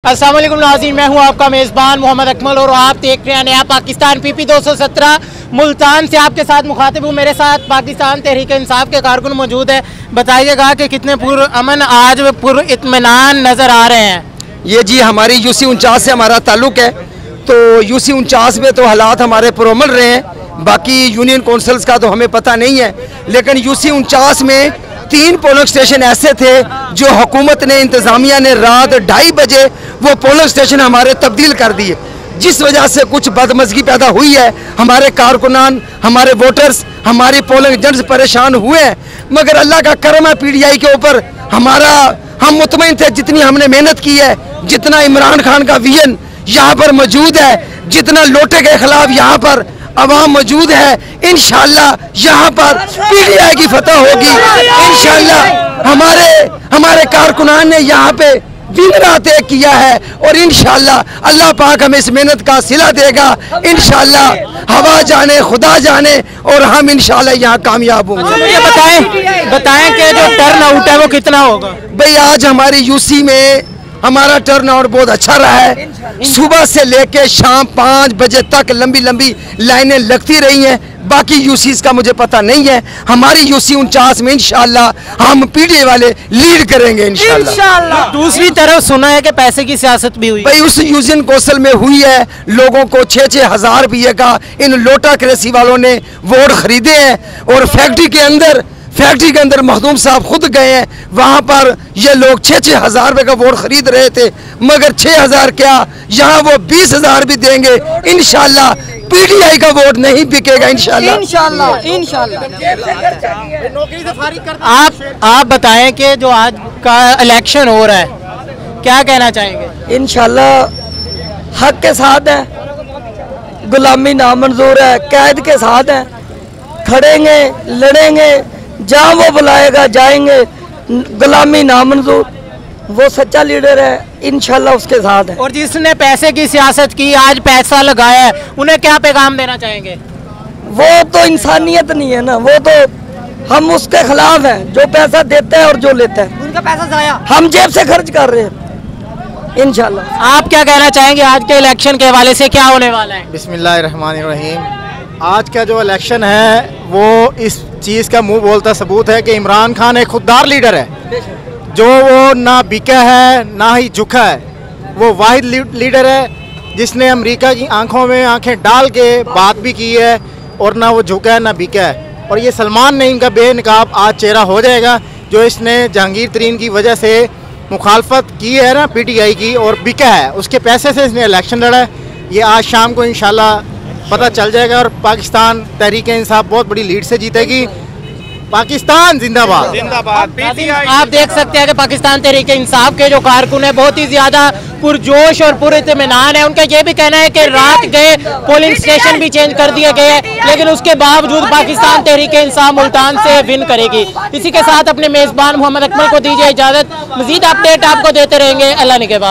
अस्सलाम वालेकुम नाज़रीन, मैं हूं आपका मेज़बान मोहम्मद अकमल और आप देख रहे हैं नया पाकिस्तान PP 217। मुल्तान से आपके साथ मुखातिब हूं। मेरे साथ पाकिस्तान तहरीक इंसाफ के कारकुन मौजूद है। बताइएगा कि कितने पुरअमन आज पुरइत्मीनान नज़र आ रहे हैं। ये जी हमारी UC 49 से हमारा ताल्लुक़ है, तो UC 49 में तो हालात हमारे पुरअमन रहे हैं। बाकी यूनियन काउंसिल्स का तो हमें पता नहीं है, लेकिन UC 49 में 3 पोलिंग स्टेशन ऐसे थे जो हुकूमत ने, इंतज़ामिया ने रात 2:30 बजे वो पोलिंग स्टेशन हमारे तब्दील कर दिए, जिस वजह से कुछ बदमज़गी पैदा हुई है। हमारे कारकुनान, हमारे वोटर्स, हमारी पोलिंग एजेंट्स परेशान हुए हैं, मगर अल्लाह का करम है PTI के ऊपर हम मुतमईन थे। जितनी हमने मेहनत की है, जितना इमरान खान का विजन यहाँ पर मौजूद है, जितना लोटे के खिलाफ यहाँ पर अवाम मौजूद है, इंशाअल्लाह यहाँ पर PTI की फतह होगी। इंशाअल्लाह हमारे कारकुनान ने यहाँ पे दिन तय किया है और इंशाअल्लाह अल्लाह पाक हमें इस मेहनत का सिला देगा। इंशाअल्लाह हवा जाने खुदा जाने और हम इंशाअल्लाह यहाँ कामयाब होंगे। ये बताएं कि जो टर्न आउट है वो कितना होगा? भाई आज हमारी UC में हमारा टर्न आउट बहुत अच्छा रहा है। सुबह से लेके शाम 5 बजे तक लंबी लंबी लाइनें लगती रही हैं। बाकी UCs का मुझे पता नहीं है। हमारी UC 49 में इंशाअल्लाह हम PTI वाले लीड करेंगे इंशाअल्लाह। दूसरी तरफ सुना है कि पैसे की सियासत भी हुई। भाई उस यूनियन कौंसिल में हुई है, लोगों को 6-6 हज़ार रुपये का इन लोटा क्रेसी वालों ने वोट खरीदे हैं और फैक्ट्री के अंदर मखदूम साहब खुद गए हैं। वहाँ पर ये लोग 6-6 हज़ार रुपये का वोट खरीद रहे थे, मगर 6,000 क्या, यहाँ वो 20,000 भी देंगे। इंशाअल्लाह PTI का वोट नहीं बिकेगा इंशाअल्लाह। आप बताएं कि जो आज का इलेक्शन हो रहा है, क्या कहना चाहेंगे? इंशाअल्लाह हक के साथ है, गुलामी नामंजूर है, कैद के साथ है, खड़ेंगे, लड़ेंगे, जहाँ वो बुलाएगा जाएंगे। गुलामी नामंजूर, वो सच्चा लीडर है, इंशाल्लाह उसके साथ है। और जिसने पैसे की सियासत की, आज पैसा लगाया है, उन्हें क्या पैगाम देना चाहेंगे? वो तो इंसानियत नहीं है ना, वो तो हम उसके खिलाफ हैं जो पैसा देता है और जो लेता है। उनका पैसा जाया हम जेब से खर्च कर रहे हैं इंशाल्लाह। आप क्या कहना चाहेंगे आज के इलेक्शन के हवाले से, क्या होने वाला है? बिस्मिल्लाहिर्रहमानिर्रहीम। आज का जो इलेक्शन है वो इस चीज़ का मुंह बोलता सबूत है कि इमरान खान एक खुददार लीडर है, जो वो ना बिका है ना ही झुका है। वो वाहिद लीडर है जिसने अमेरिका की आंखों में आंखें डाल के बात भी की है और ना वो झुका है ना बिका है। और ये सलमान नईम का बेनकाब आज चेहरा हो जाएगा, जो इसने जहांगीर तरीन की वजह से मुखालफत की है ना PTI की, और बिका है, उसके पैसे से इसने इलेक्शन लड़ा है। ये आज शाम को इंशाल्लाह पता चल जाएगा और पाकिस्तान तहरीक इंसाफ बहुत बड़ी लीड से जीतेगी। पाकिस्तान जिंदाबाद। आप देख सकते हैं कि पाकिस्तान तहरीक इंसाफ के जो कारकुन है बहुत ही ज्यादा पुरजोश और पुरइत्मीनान है। उनका ये भी कहना है कि रात गए पोलिंग स्टेशन भी चेंज कर दिए गए हैं, लेकिन उसके बावजूद पाकिस्तान तहरीक इंसाफ मुल्तान से विन करेगी। इसी के साथ अपने मेजबान मोहम्मद अकमल को दीजिए इजाजत। मजीद अपडेट आपको देते रहेंगे। अल्लाह निगहबान।